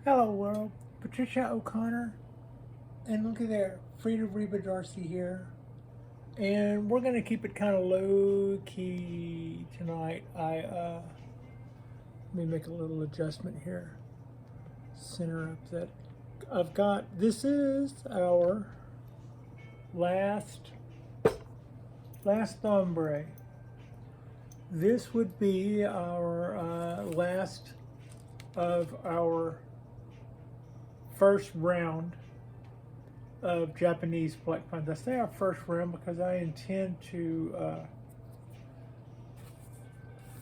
Hello world, Patricia O'Connor, and look at there, Frida Reba Darcy here. And we're gonna keep it kind of low key tonight. Let me make a little adjustment here. Center up that I've got. This is our last ombre. This would be our last of our first round of Japanese black pines. I say our first round because I intend to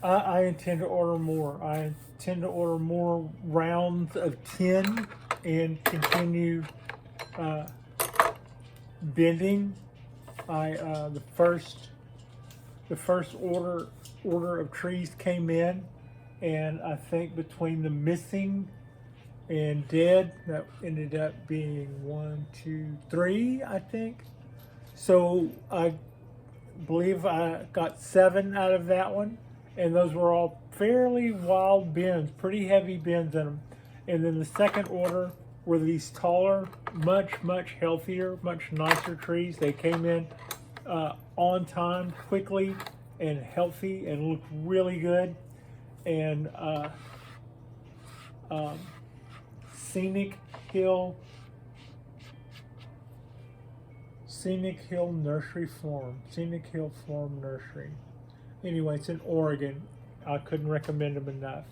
I intend to order more. I intend to order more rounds of 10 and continue bending. The first order of trees came in, and I think between the missing and dead, that ended up being 1, 2, 3, I think. So I believe I got 7 out of that one, and those were all fairly wild bends, pretty heavy bends in them. And then the second order were these taller, much healthier, much nicer trees. They came in on time, quickly, and healthy, and looked really good. And Scenic Hill Nursery Farm. Scenic Hill Farm Nursery. Anyway, it's in Oregon. I couldn't recommend them enough.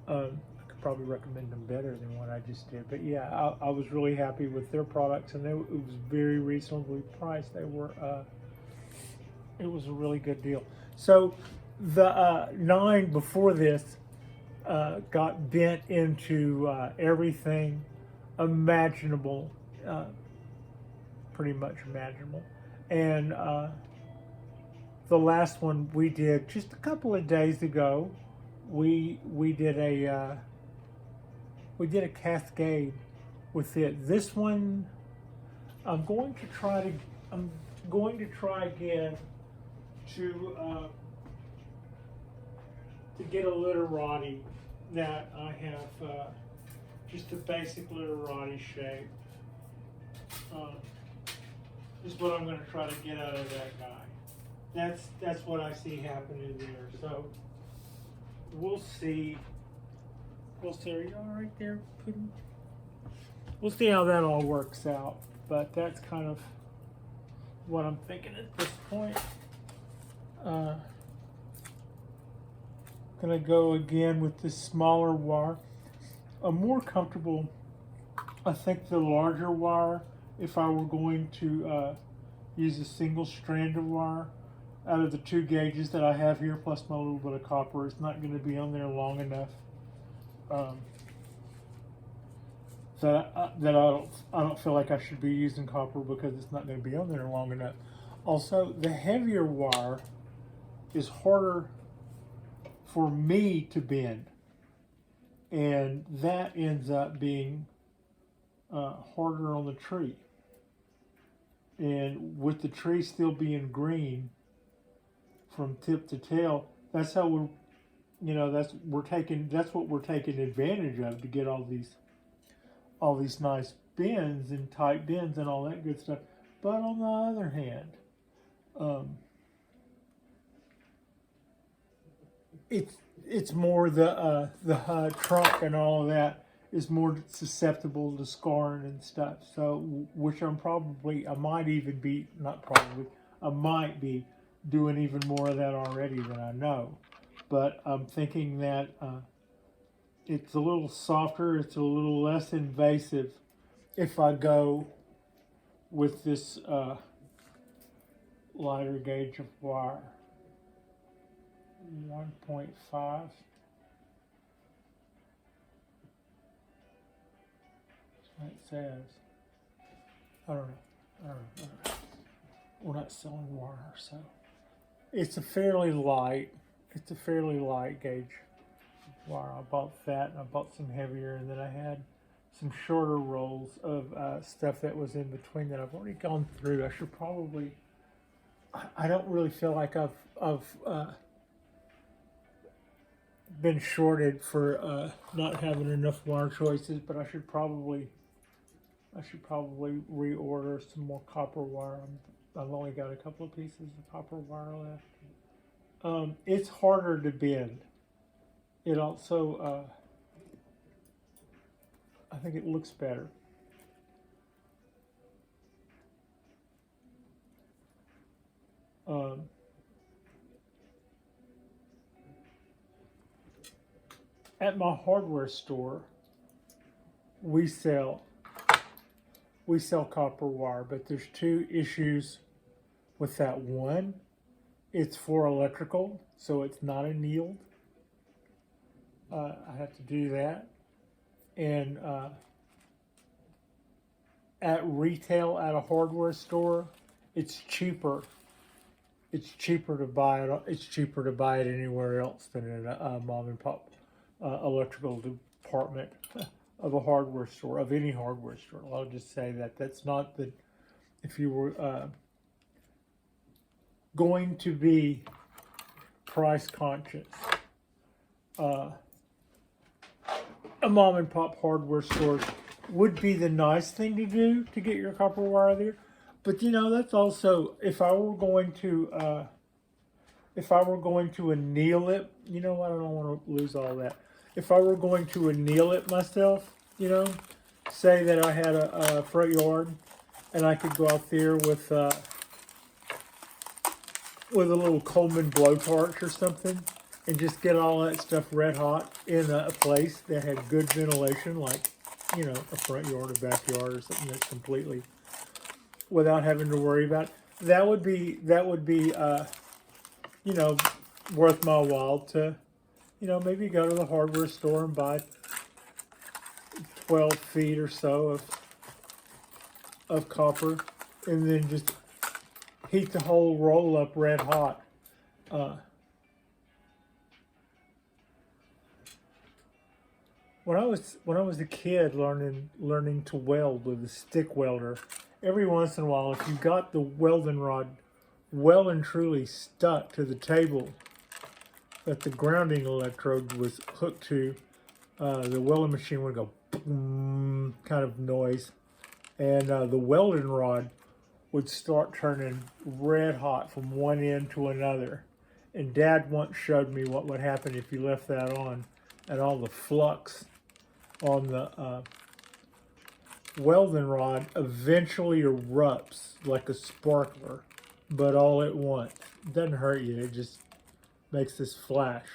I could probably recommend them better than what I just did. But yeah, I was really happy with their products, and it was very reasonably priced. They were. It was a really good deal. So the 9 before this got bent into everything imaginable, pretty much imaginable. And the last one we did just a couple of days ago, we did a cascade with it. This one, I'm going to try again to get a literati that I have just a basic literati shape. This is what I'm going to try to get out of that guy. That's what I see happening there. So we'll see. We'll see. Are you all right there? We'll see how that all works out. But that's kind of what I'm thinking at this point. Gonna go again with this smaller wire. I'm more comfortable, I think, the larger wire if I were going to use a single strand of wire. Out of the 2 gauges that I have here, plus my little bit of copper, it's not going to be on there long enough that I don't feel like I should be using copper because it's not going to be on there long enough. Also, the heavier wire is harder for me to bend, and that ends up being harder on the tree. And with the tree still being green from tip to tail, that's how that's what we're taking advantage of to get all these nice bends and tight bends and all that good stuff. But on the other hand, it's more the trunk and all of that is more susceptible to scarring and stuff. So, which I might be doing even more of that already than I know. But I'm thinking that it's a little softer, it's a little less invasive if I go with this lighter gauge of wire. 1.5. That's what it says. I don't know. We're not selling wire, so it's a fairly light gauge wire. I bought that, and I bought some heavier, and then I had some shorter rolls of stuff that was in between that I've already gone through. I should probably. I don't really feel like I've been shorted for not having enough wire choices, but I should probably reorder some more copper wire. I've only got a couple of pieces of copper wire left. It's harder to bend. It also, I think it looks better. At my hardware store, we sell copper wire, but there's two issues with that. One, it's for electrical, so it's not annealed. I have to do that. And at retail at a hardware store, it's cheaper. It's cheaper to buy it. It's cheaper to buy it anywhere else than in a mom and pop electrical department of a hardware store, of any hardware store. I'll just say that that's not the. If you were going to be price conscious, a mom and pop hardware store would be the nice thing to do to get your copper wire there. But you know, that's also, if I were going to anneal it, you know what, I don't want to lose all that. If I were going to anneal it myself, you know, say that I had a front yard and I could go out there with a little Coleman blowtorch or something and just get all that stuff red hot in a place that had good ventilation, like, you know, a front yard or backyard or something that's completely, without having to worry about it. That would be you know, worth my while to, you know, maybe go to the hardware store and buy 12 feet or so of copper, and then just heat the whole roll up red hot. When I was a kid learning to weld with a stick welder, every once in a while, if you got the welding rod well and truly stuck to the table that the grounding electrode was hooked to, the welding machine would go boom, kind of noise, and the welding rod would start turning red hot from one end to another. And Dad once showed me what would happen if you left that on, and all the flux on the welding rod eventually erupts like a sparkler, but all at once. It doesn't hurt you, it just makes this flash.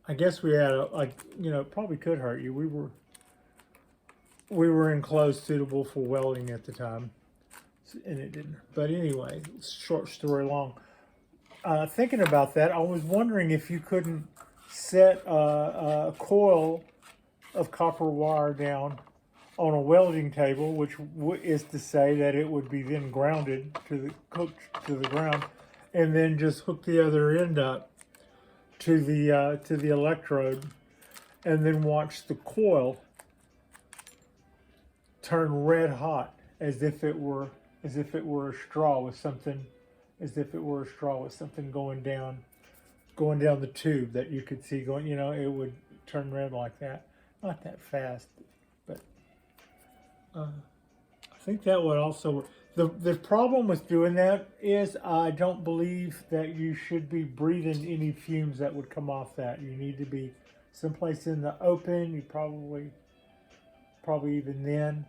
I guess we had it probably could hurt you. We were in clothes suitable for welding at the time, and it didn't. But anyway, short story long. Thinking about that, I was wondering if you couldn't set a coil of copper wire down on a welding table, which is to say that it would be then grounded hooked to the ground, and then just hook the other end up to the electrode, and then watch the coil turn red hot as if it were a straw with something, going down the tube that you could see going. You know, it would turn red like that. Not that fast, but I think that would also. The problem with doing that is I don't believe that you should be breathing any fumes that would come off that. You need to be someplace in the open. You probably even then,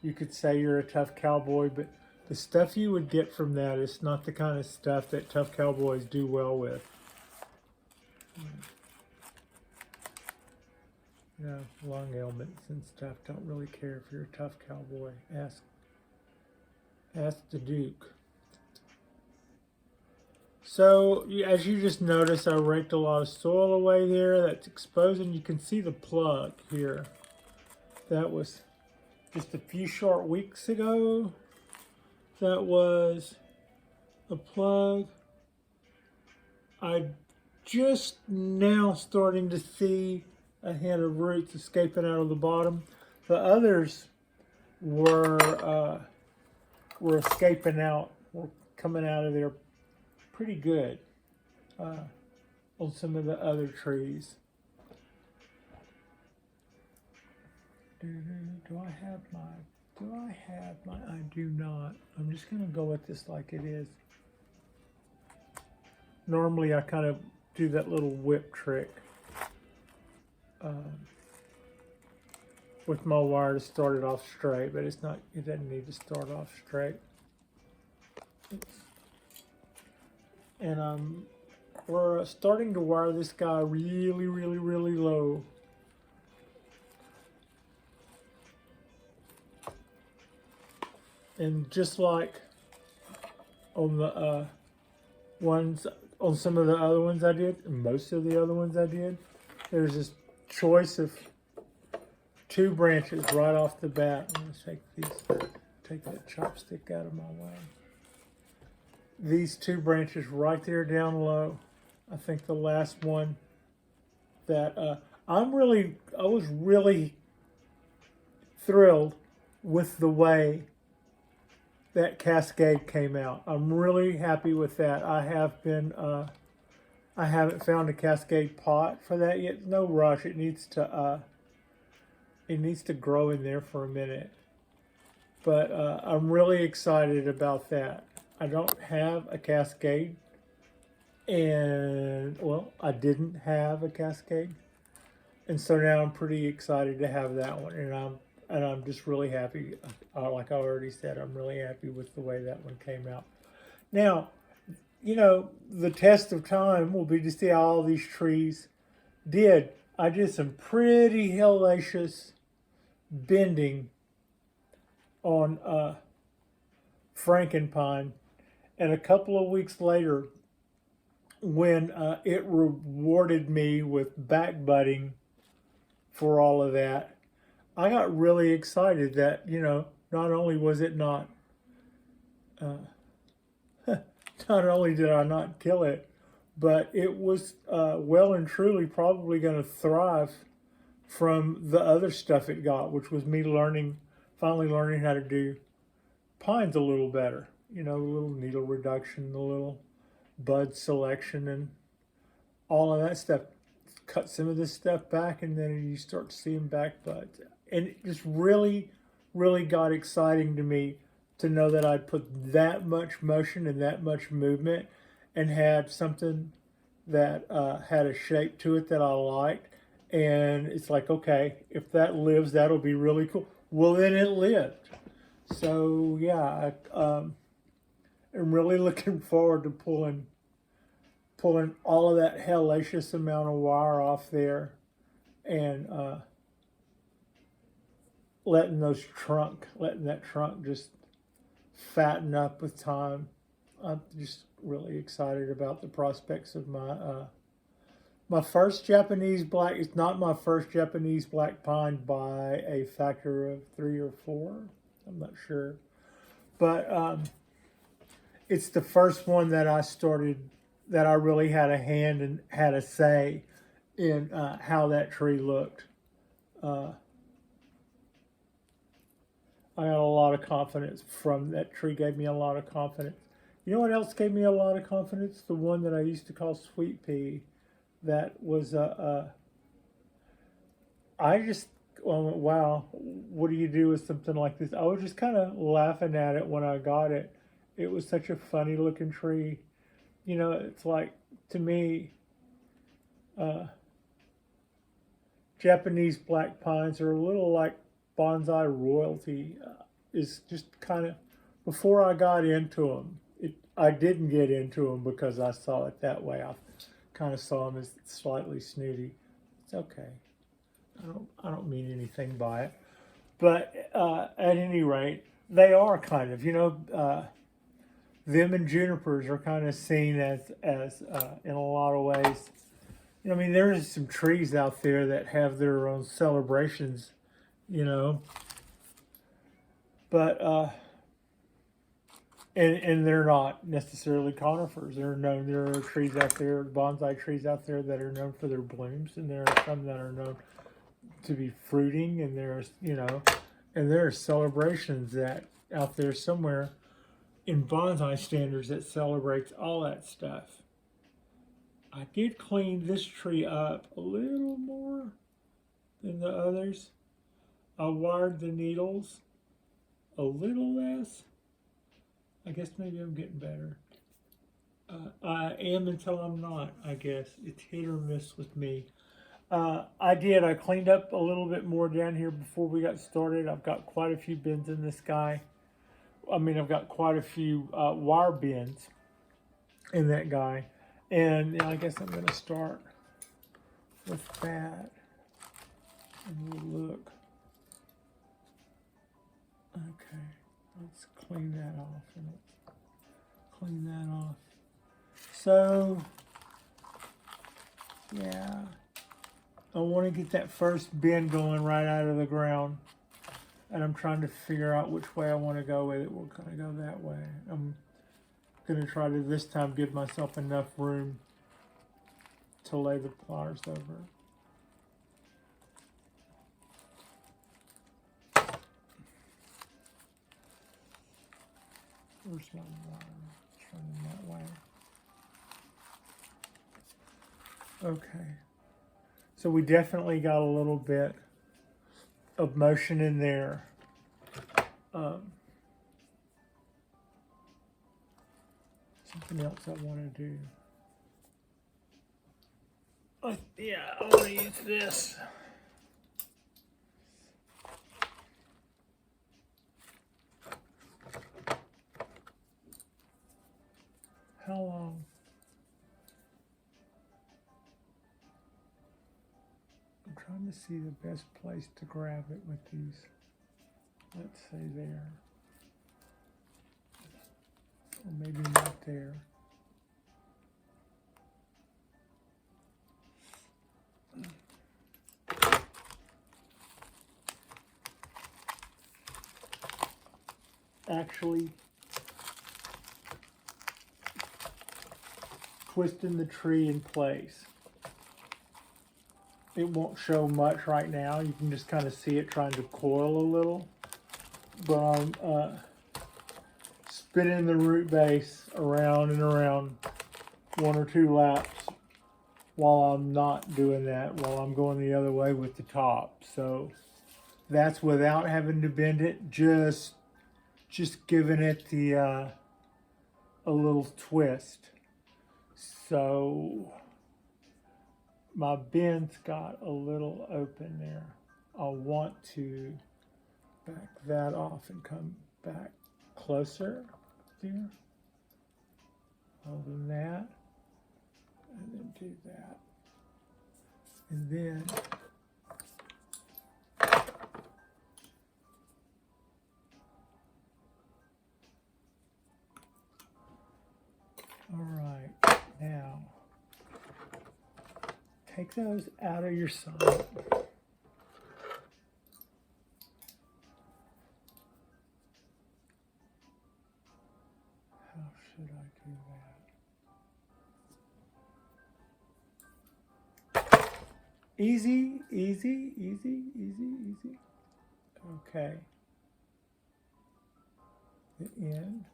you could say you're a tough cowboy, but the stuff you would get from that is not the kind of stuff that tough cowboys do well with. No, lung ailments and stuff don't really care if you're a tough cowboy. Ask the Duke. So, as you just noticed, I raked a lot of soil away there. That's exposing. You can see the plug here. That was just a few short weeks ago. That was a plug. I just now starting to see a hint of roots escaping out of the bottom. The others were escaping out, were coming out of there pretty good. on some of the other trees. Do I have my, I do not. I'm just going to go with this like it is. Normally I kind of do that little whip trick with my wire to start it off straight, but it doesn't need to start off straight. And we're starting to wire this guy really, really, really low. And just like on the on some of the other ones I did, and most of the other ones I did, there's this choice of 2 branches right off the bat. I'm gonna take that chopstick out of my way. These 2 branches right there down low. I think the last one that I was really thrilled with the way that cascade came out. I'm really happy with that. I haven't found a cascade pot for that yet. No rush. It needs to grow in there for a minute. But I'm really excited about that. I don't have a cascade, and well, I didn't have a cascade, and so now I'm pretty excited to have that one, and I'm just really happy. Like I already said, I'm really happy with the way that one came out. Now, you know, the test of time will be to see how all these trees did. I did some pretty hellacious bending on Frankenpine, and a couple of weeks later, when it rewarded me with backbutting for all of that, I got really excited that, you know, not only was it not, not only did I not kill it, but it was well and truly probably going to thrive from the other stuff it got, which was me finally learning how to do pines a little better. You know, a little needle reduction, a little bud selection, and all of that stuff. Cut some of this stuff back, and then you start seeing back buds. And it just really, really got exciting to me to know that I'd put that much motion and that much movement and had something that had a shape to it that I liked. And it's like, okay, if that lives, that'll be really cool. Well, then it lived. So, yeah, I'm really looking forward to pulling all of that hellacious amount of wire off there and letting that trunk just fatten up with time. I'm just really excited about the prospects of my first Japanese black. It's not my first Japanese black pine by a factor of 3 or 4. I'm not sure, but it's the first one that I really had a hand and had a say in how that tree looked. I got a lot of confidence from that tree. Gave me a lot of confidence. You know what else gave me a lot of confidence? The one that I used to call Sweet Pea. That was I just went, wow, what do you do with something like this? I was just kind of laughing at it when I got it. It was such a funny looking tree. You know, it's like, to me, Japanese black pines are a little like bonsai royalty. Is just kind of, before I got into them, I didn't get into them because I saw it that way. I kind of saw them as slightly snooty. It's okay. I don't mean anything by it. But at any rate, they are kind of, you know, them and junipers are kind of seen as in a lot of ways. You know, I mean, there's some trees out there that have their own celebrations, you know. But and they're not necessarily conifers. There are trees out there, bonsai trees out there that are known for their blooms, and there are some that are known to be fruiting, and there's, you know, and there are celebrations that out there somewhere in bonsai standards that celebrates all that stuff. I did clean this tree up a little more than the others. I wired the needles a little less. I guess maybe I'm getting better. I am until I'm not, I guess. It's hit or miss with me. I cleaned up a little bit more down here before we got started. I've got quite a few bins in this guy. I've got quite a few wire bins in that guy. And yeah, I guess I'm going to start with that. And we'll look. Okay, let's clean that off. And clean that off. So, yeah, I want to get that first bin going right out of the ground. And I'm trying to figure out which way I want to go with it. We're going to go that way. I'm going to try to this time give myself enough room to lay the pliers over. Where's my wire? Turning that way. Okay. So we definitely got a little bit of motion in there. Something else I want to do. Yeah, I want to use this. How long? I'm trying to see the best place to grab it with these. Let's say there. Or maybe not there. Actually, twisting the tree in place. It won't show much right now. You can just kind of see it trying to coil a little. But I'm spinning the root base around and around 1 or 2 laps while I'm not doing that, while I'm going the other way with the top. So that's without having to bend it, just giving it the a little twist. So my bin's got a little open there. I want to back that off and come back closer there. Holding that. And then do that. And then all right, now take those out of your side. How should I do that? Easy, easy, easy, easy, easy. Okay. The end.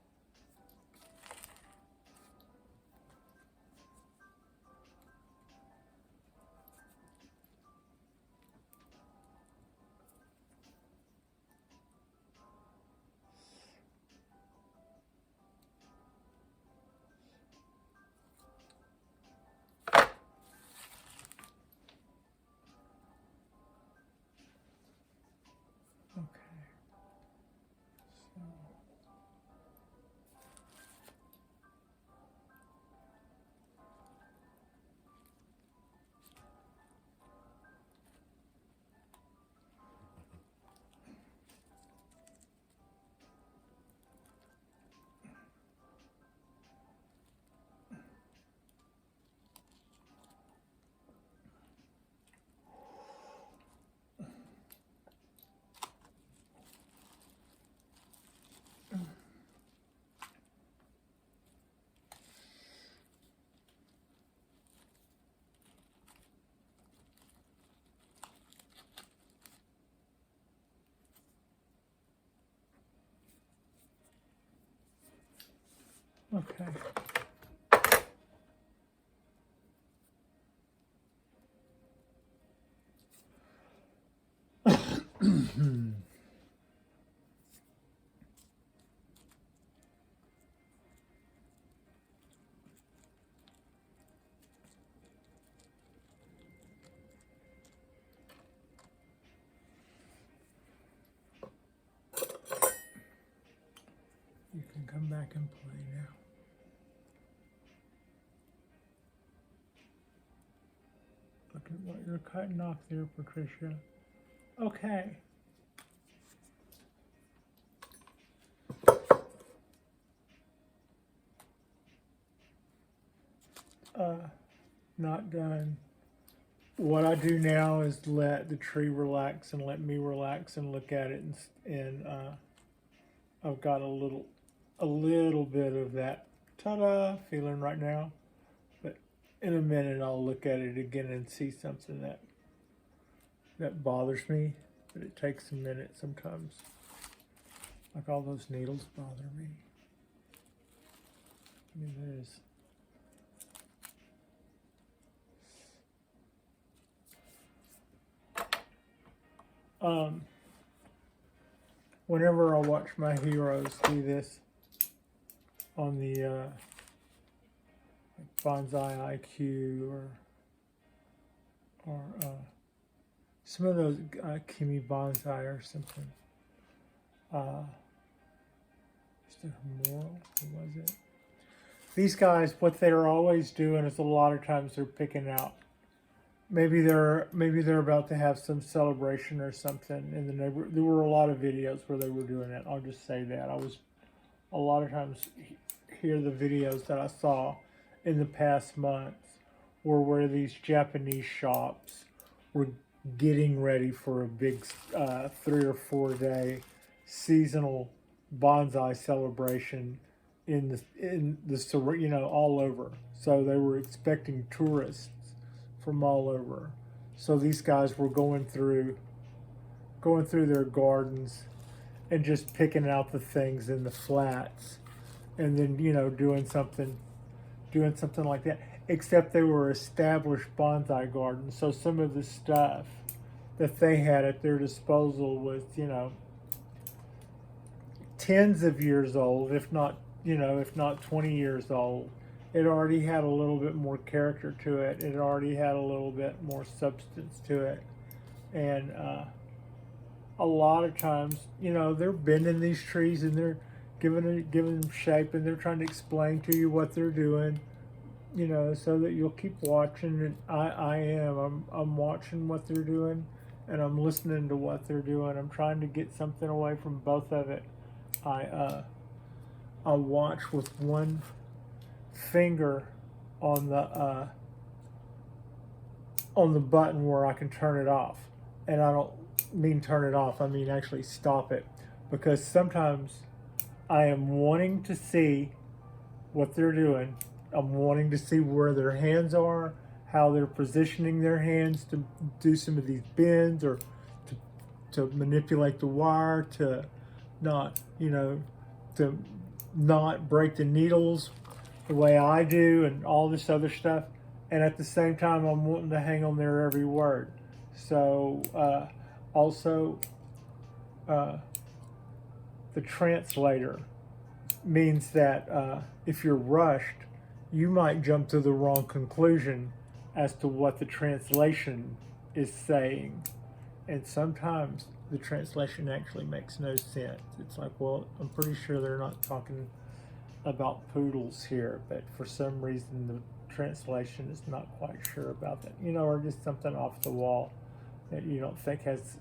Okay. You can come back and play now. Look at what you're cutting off there, Patricia. Okay. Not done. What I do now is let the tree relax and let me relax and look at it, and I've got a little bit of that ta-da feeling right now, but in a minute I'll look at it again and see something that bothers me, but it takes a minute sometimes. Like all those needles bother me. I mean, there's whenever I watch my heroes do this on the Bonsai IQ or some of those Kimi Bonsai or something. Mr. Moral, who was it? These guys, what they're always doing is a lot of times they're picking out. Maybe they're about to have some celebration or something in the neighborhood. There were a lot of videos where they were doing it. I'll just say that. I was a lot of times hear the videos that I saw in the past months were where these Japanese shops were getting ready for a big 3 or 4 day seasonal bonsai celebration in the you know, all over. So they were expecting tourists from all over. So these guys were going through their gardens and just picking out the things in the flats, and then, you know, doing something like that. Except they were established bonsai gardens, so some of the stuff that they had at their disposal was, you know, tens of years old, if not 20 years old. It already had a little bit more character to it. It already had a little bit more substance to it. And a lot of times, you know, they're bending these trees and they're giving them shape, and they're trying to explain to you what they're doing, you know, so that you'll keep watching. And I'm watching what they're doing, and I'm listening to what they're doing. I'm trying to get something away from both of it. I watch with one finger on the button where I can turn it off, and I don't mean turn it off, I mean actually stop it, because sometimes I am wanting to see what they're doing. I'm wanting to see where their hands are, how they're positioning their hands to do some of these bends, or to manipulate the wire, to not, you know, to not break the needles the way I do, and all this other stuff. And at the same time, I'm wanting to hang on their every word. So also the translator means that if you're rushed, you might jump to the wrong conclusion as to what the translation is saying. And sometimes the translation actually makes no sense. It's like, well, I'm pretty sure they're not talking about poodles here, but for some reason the translation is not quite sure about that, you know, or just something off the wall that you don't think has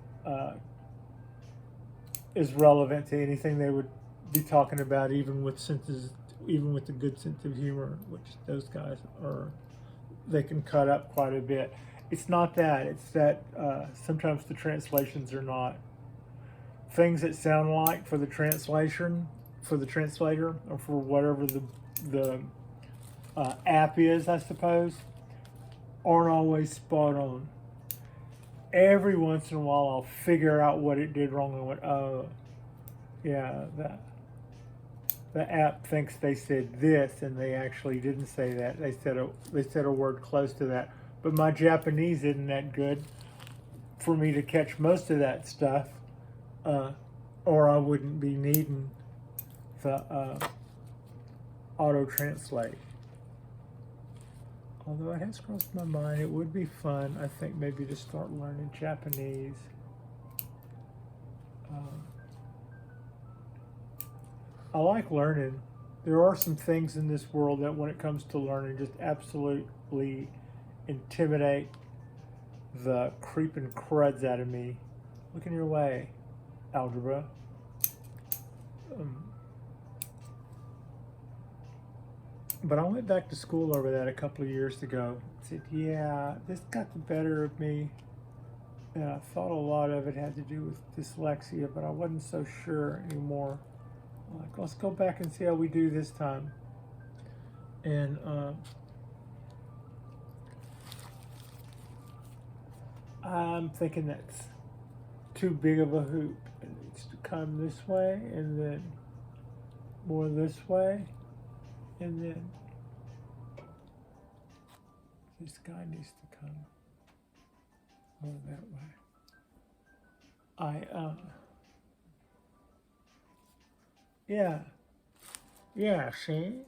is relevant to anything they would be talking about, even with the good sense of humor, which those guys are. They can cut up quite a bit. It's not that. It's that sometimes the translations are not things that sound like for the translator, or for whatever the app is, I suppose, aren't always spot on. Every once in a while, I'll figure out what it did wrong and went, oh, yeah, the app thinks they said this, and they actually didn't say that. They said a word close to that. But my Japanese isn't that good. for me to catch most of that stuff, or I wouldn't be needing the auto translate. Although it has crossed my mind, it would be fun, I think, maybe to start learning Japanese. I like learning. There are some things in this world that, when it comes to learning, just absolutely intimidate the creeping cruds out of me. Look in your way, algebra. But I went back to school over that a couple of years ago. I said, yeah, this got the better of me. And I thought a lot of it had to do with dyslexia, but I wasn't so sure anymore. Like, let's go back and see how we do this time. And I'm thinking that's too big of a hoop. It needs to come this way, and then more this way, and then this guy needs to come more that way. Yeah, see?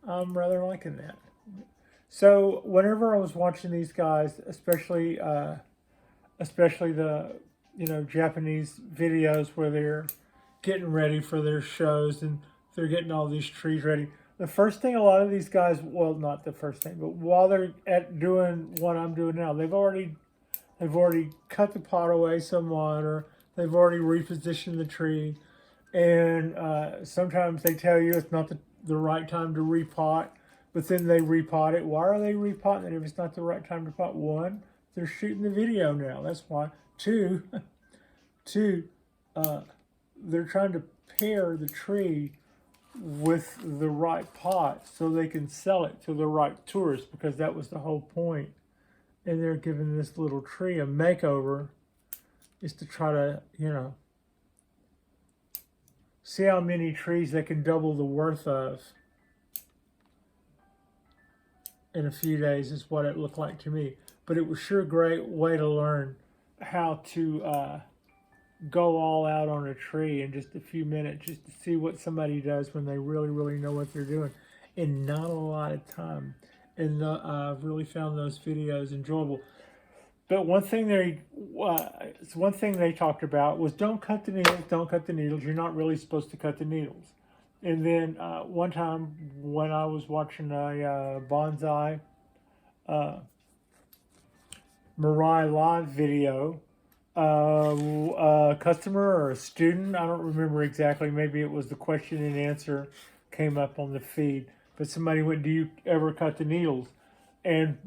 I'm rather liking that. So whenever I was watching these guys, especially the Japanese videos where they're getting ready for their shows and they're getting all these trees ready, the first thing a lot of these guys, well, not the first thing, but while they're doing what I'm doing now, they've already cut the pot away somewhat, or they've already repositioned the tree. And sometimes they tell you it's not the right time to repot, but then they repot it. Why are they repotting it if it's not the right time to pot? One, they're shooting the video now. That's why. Two, they're trying to pair the tree with the right pot so they can sell it to the right tourists, because that was the whole point. And they're giving this little tree a makeover, is to try to, see how many trees they can double the worth of in a few days, is what it looked like to me. But it was sure a great way to learn how to go all out on a tree in just a few minutes, just to see what somebody does when they really, really know what they're doing in not a lot of time. And I've really found those videos enjoyable. But one thing they talked about was, don't cut the needles, don't cut the needles. You're not really supposed to cut the needles. And then one time when I was watching a Bonsai Mirai live video, a customer or a student, I don't remember exactly, maybe it was the question and answer came up on the feed, but somebody went, do you ever cut the needles? And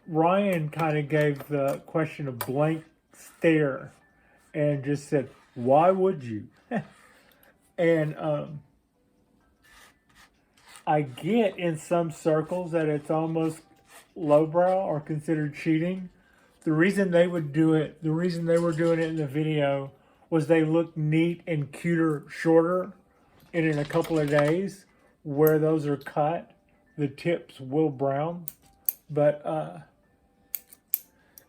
Ryan kind of gave the question a blank stare and just said, why would you? And I get in some circles that it's almost lowbrow or considered cheating. The reason they would do it, the reason they were doing it in the video, was they look neat and cuter shorter. And in a couple of days, where those are cut, the tips will brown. But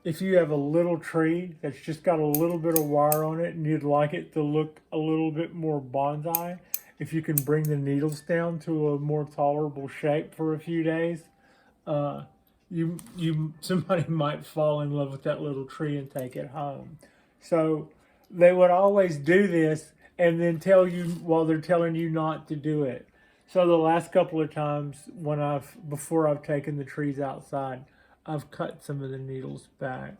if you have a little tree that's just got a little bit of wire on it and you'd like it to look a little bit more bonsai, if you can bring the needles down to a more tolerable shape for a few days, somebody might fall in love with that little tree and take it home. So they would always do this and then tell you while they're telling you not to do it. So the last couple of times before I've taken the trees outside, I've cut some of the needles back,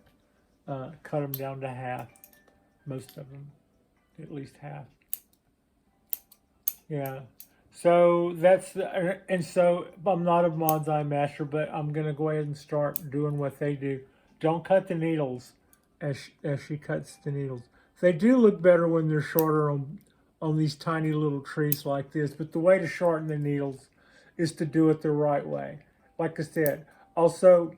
cut them down to half, most of them, at least half. Yeah, so and so I'm not a bonsai master, but I'm gonna go ahead and start doing what they do. Don't cut the needles as she cuts the needles. They do look better when they're shorter on these tiny little trees like this, but the way to shorten the needles is to do it the right way. Like I said, also,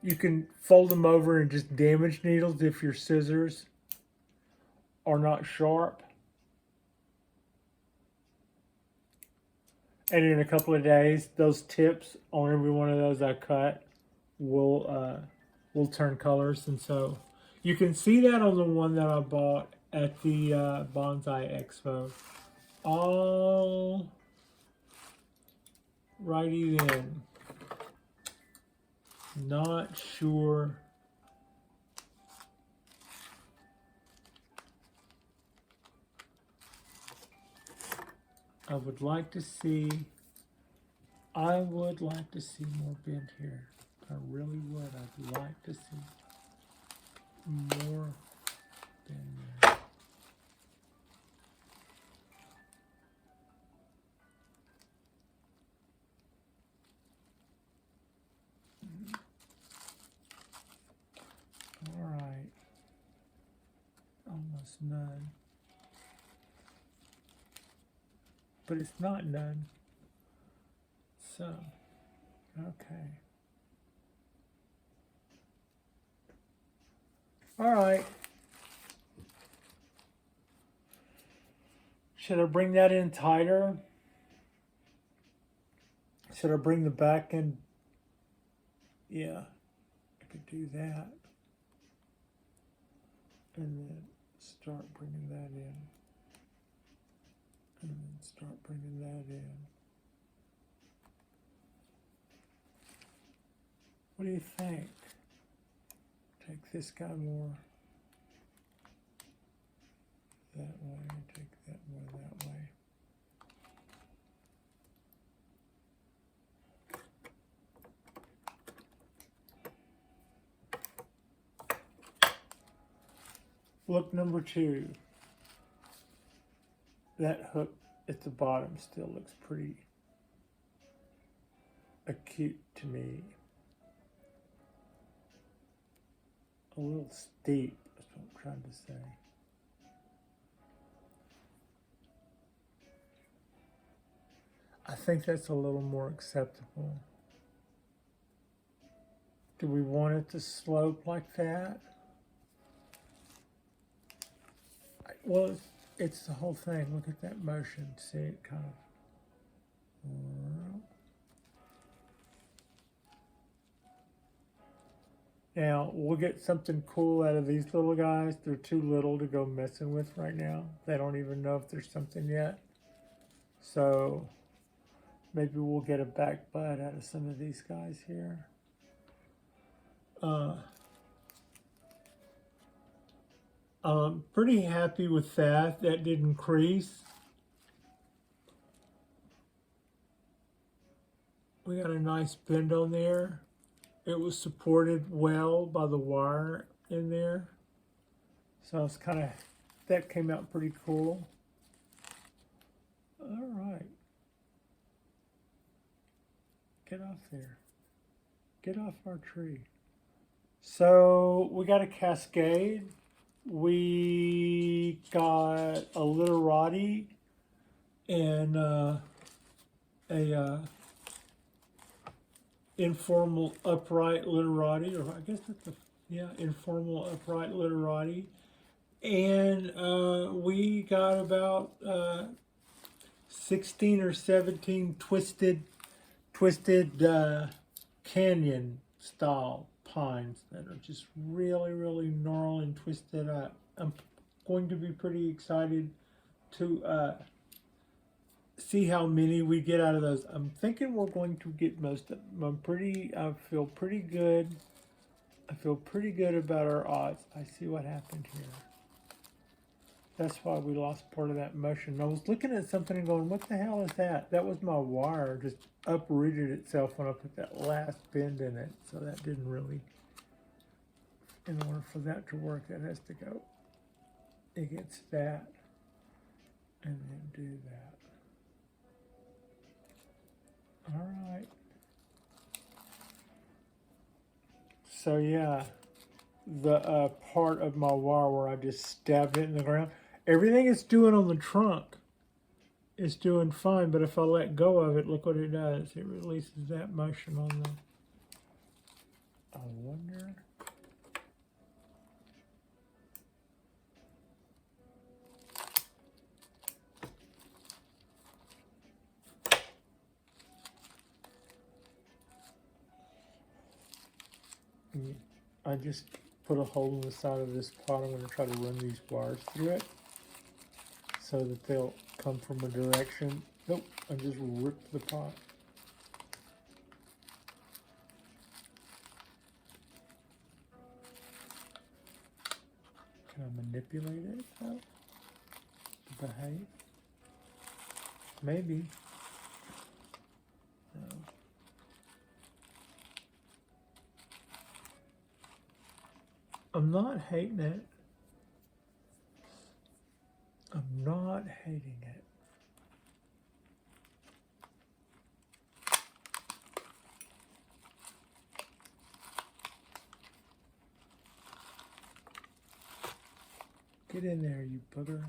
you can fold them over and just damage needles if your scissors are not sharp. And in a couple of days, those tips on every one of those I cut will turn colors. And so you can see that on the one that I bought at the Bonsai Expo. All righty then. Not sure. I would like to see more bent here. I really would. I'd like to see more bend there. All right. Almost none. But it's not none. So, okay. All right. Should I bring that in tighter? Should I bring the back in? Yeah, I could do that. And then start bringing that in. And then start bringing that in. What do you think? Take this guy more that way, take that more that way. Look number 2. That hook at the bottom still looks pretty acute to me. A little steep, that's what I'm trying to say. I think that's a little more acceptable. Do we want it to slope like that? Well, it's the whole thing. Look at that motion. See it kind of. Now, we'll get something cool out of these little guys. They're too little to go messing with right now. They don't even know if there's something yet. So, maybe we'll get a back bite out of some of these guys here. I'm pretty happy with that. That didn't crease. We got a nice bend on there. It was supported well by the wire in there. So it's kind of, that came out pretty cool. All right. Get off there. Get off our tree. So we got a cascade. We got a Literati and a informal upright Literati, or I guess that's informal upright Literati. And we got about 16 or 17 twisted canyon style pines that are just really, really gnarly and twisted up. I'm going to be pretty excited to see how many we get out of those. I'm thinking we're going to get most of them. I feel pretty good. I feel pretty good about our odds. I see what happened here. That's why we lost part of that motion. I was looking at something and going, what the hell is that? That was my wire just uprooted itself when I put that last bend in it. So that didn't really, in order for that to work, that has to go against that and then do that. All right. So yeah, the part of my wire where I just stabbed it in the ground, everything it's doing on the trunk is doing fine, but if I let go of it, look what it does. It releases that motion on the, I wonder. I just put a hole in the side of this pot. I'm going to try to run these wires through it so that they'll come from a direction. Nope, I just ripped the pot. Can I manipulate it though to behave? Maybe. No. I'm not hating it. I'm not hating it. Get in there, you booger.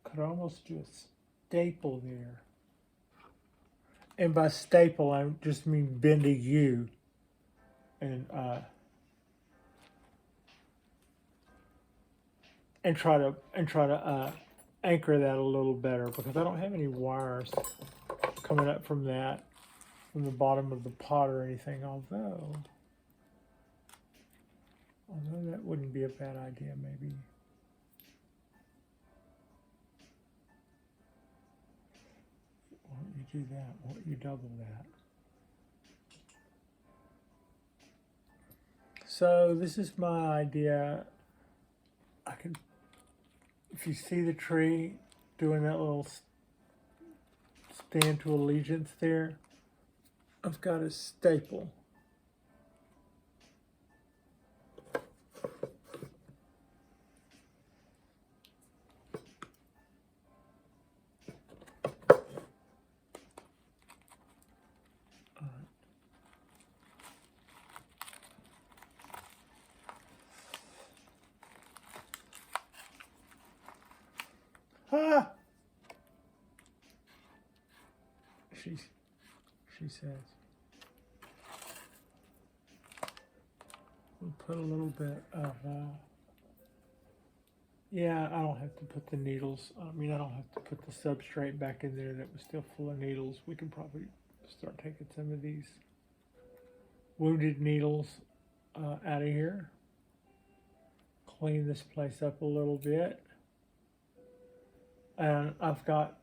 Could almost do a staple there. And by staple, I just mean bend a U. And try to anchor that a little better, because I don't have any wires coming up from the bottom of the pot or anything. Although that wouldn't be a bad idea, maybe. Why don't you do that? Why don't you double that? So this is my idea. I can, if you see the tree doing that little stand to allegiance there, I've got a staple. Ah! She says. We'll put a little bit of, yeah, I don't have to put the needles, I don't have to put the substrate back in there that was still full of needles. We can probably start taking some of these wounded needles out of here. Clean this place up a little bit. And I've got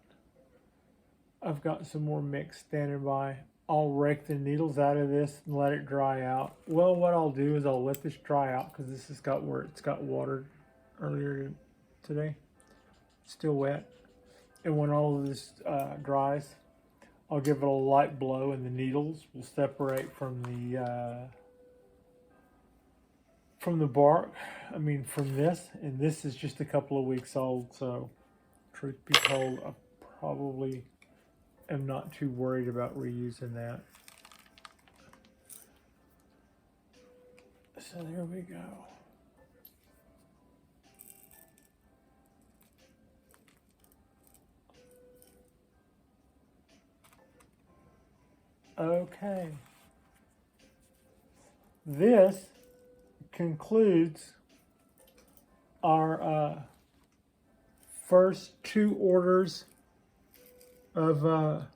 some more mix standing by. I'll rake the needles out of this and let it dry out. Well, what I'll do is I'll let this dry out, because this has got where it's got watered earlier today. It's still wet. And when all of this dries, I'll give it a light blow, and the needles will separate from the bark. I mean, from this. And this is just a couple of weeks old, so truth be told, I probably am not too worried about reusing that. So there we go. Okay. This concludes our first 2 orders of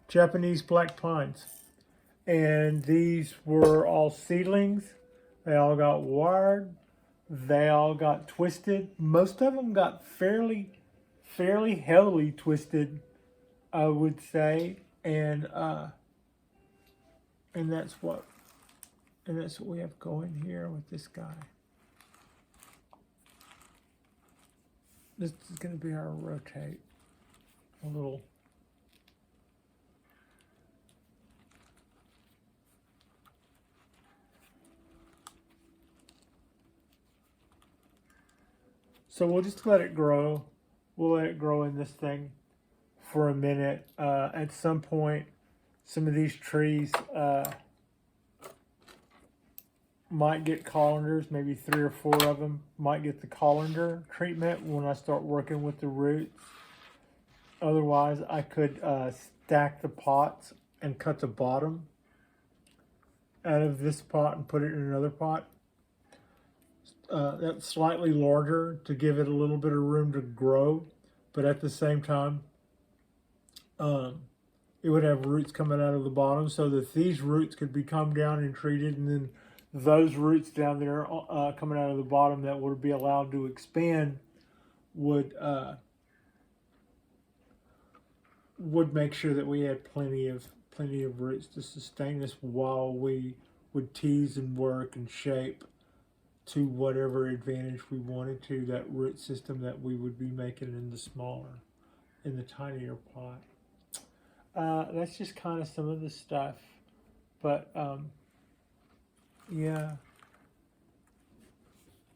Japanese black pines. And these were all seedlings. They all got wired. They all got twisted. Most of them got fairly heavily twisted, I would say. And that's what we have going here with this guy. This is going to be our rotate. A little. So we'll just let it grow. We'll let it grow in this thing for a minute. At some point, some of these trees might get colanders, maybe 3 or 4 of them might get the colander treatment when I start working with the roots. Otherwise, I could stack the pots and cut the bottom out of this pot and put it in another pot. That's slightly larger to give it a little bit of room to grow, but at the same time, it would have roots coming out of the bottom, so that these roots could be come down and treated, and then those roots down there coming out of the bottom that would be allowed to expand would make sure that we had plenty of roots to sustain us while we would tease and work and shape to whatever advantage we wanted to that root system that we would be making in the tinier pot. That's just kind of some of the stuff, but yeah,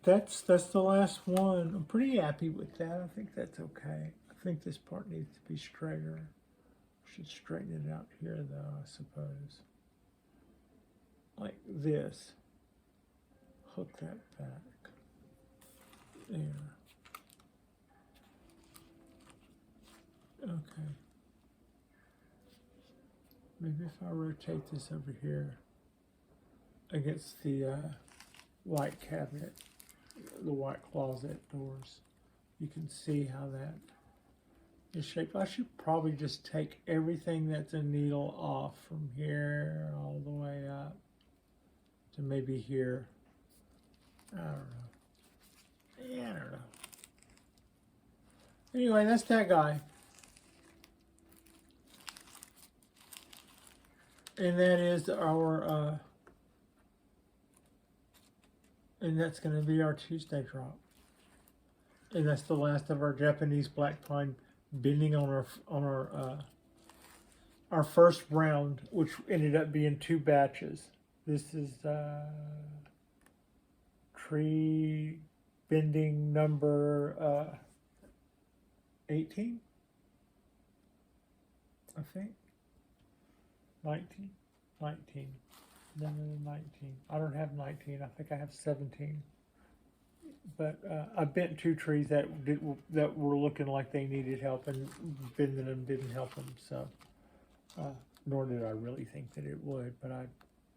that's the last one. I'm pretty happy with that. I think that's okay. I think this part needs to be straighter. Should straighten it out here though, I suppose. Like this. Hook that back. There. Okay. Maybe if I rotate this over here against the white cabinet, the white closet doors, you can see how that is shaped. I should probably just take everything that's a needle off from here all the way up to maybe here. I don't know. Yeah, I don't know. Anyway, that's that guy. And that is our, and that's going to be our Tuesday drop. And that's the last of our Japanese black pine bending on our first round, which ended up being 2 batches. This is tree bending number 18, I think. 19. No, 19. I don't have 19. I think I have 17. But I bent 2 trees that were looking like they needed help, and bending them didn't help them. So, nor did I really think that it would. But I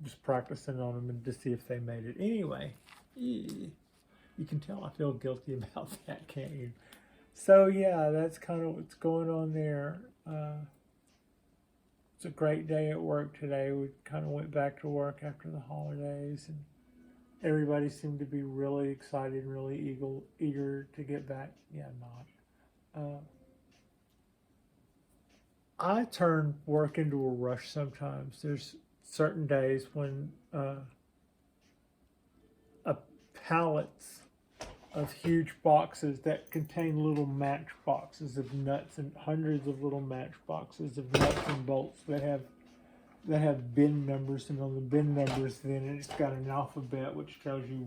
was practicing on them and to see if they made it. Anyway, you can tell I feel guilty about that, can't you? So yeah, that's kind of what's going on there. It's a great day at work today. We kind of went back to work after the holidays, and everybody seemed to be really excited, really eager to get back. Yeah, not. I turn work into a rush sometimes. There's certain days when pallets of huge boxes that contain little match boxes of nuts, and hundreds of little match boxes of nuts and bolts that have bin numbers, and on the bin numbers then it's got an alphabet which tells you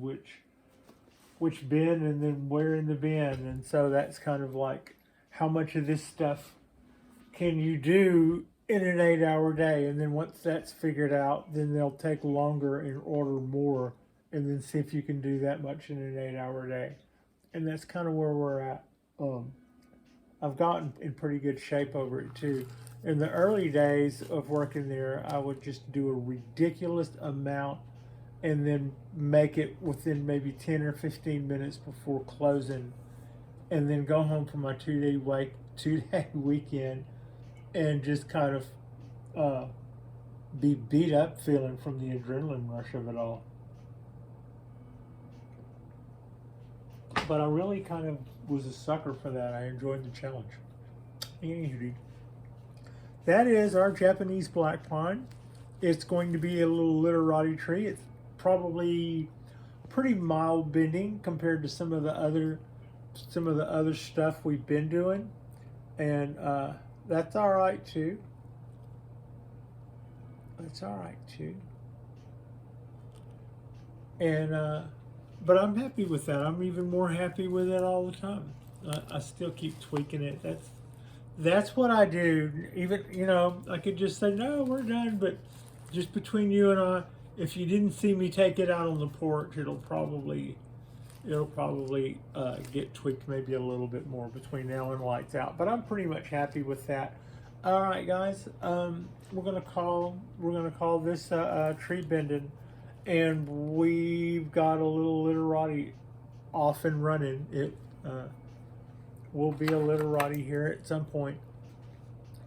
which bin and then where in the bin. And so that's kind of like, how much of this stuff can you do in an 8-hour day? And then once that's figured out, then they'll take longer and order more, and then see if you can do that much in an 8-hour day. And that's kind of where we're at. I've gotten in pretty good shape over it too. In the early days of working there, I would just do a ridiculous amount and then make it within maybe 10 or 15 minutes before closing, and then go home for my 2-day weekend and just kind of be beat up feeling from the adrenaline rush of it all. But I really kind of was a sucker for that. I enjoyed the challenge. Anywho, that is our Japanese black pine. It's going to be a little literati tree. It's probably pretty mild bending compared to some of the other stuff we've been doing, and that's all right too. That's all right too. And but I'm happy with that. I'm even more happy with it all the time. I still keep tweaking it. That's what I do. Even, I could just say, no, we're done. But just between you and I, if you didn't see me take it out on the porch, it'll probably get tweaked maybe a little bit more between now and lights out. But I'm pretty much happy with that. All right, guys. We're gonna call this tree bending. And we've got a little literati off and running. It will be a literati here at some point.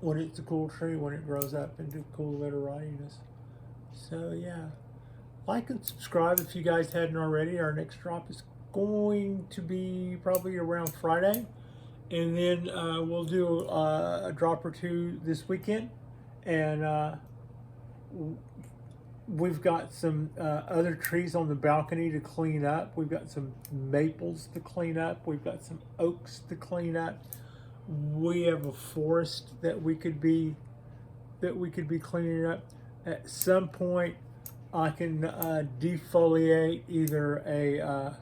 when it's a cool tree, when it grows up into cool literatiness. So yeah, like and subscribe if you guys hadn't already. Our next drop is going to be probably around Friday, and then we'll do a drop or two this weekend, and we've got some other trees on the balcony to clean up. We've got some maples to clean up. We've got some oaks to clean up. We have a forest that we could be cleaning up. At some point, I can defoliate either a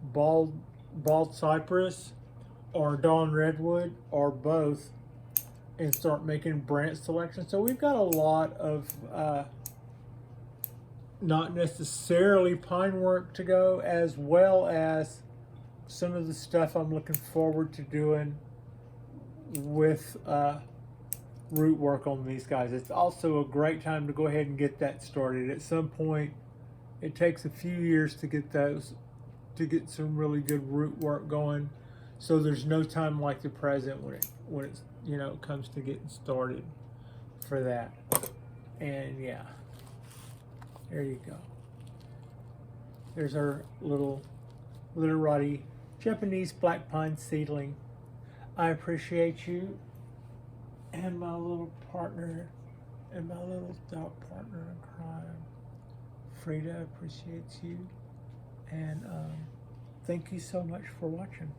bald cypress or dawn redwood or both, and start making branch selections. So we've got a lot of not necessarily pine work to go, as well as some of the stuff I'm looking forward to doing with root work on these guys. It's also a great time to go ahead and get that started. At some point, it takes a few years to get some really good root work going. So there's no time like the present when it's comes to getting started for that. And yeah, there you go. There's our little Literati Japanese black pine seedling. I appreciate you, and my little partner, and my little dog partner in crime, Frida, appreciates you, and thank you so much for watching.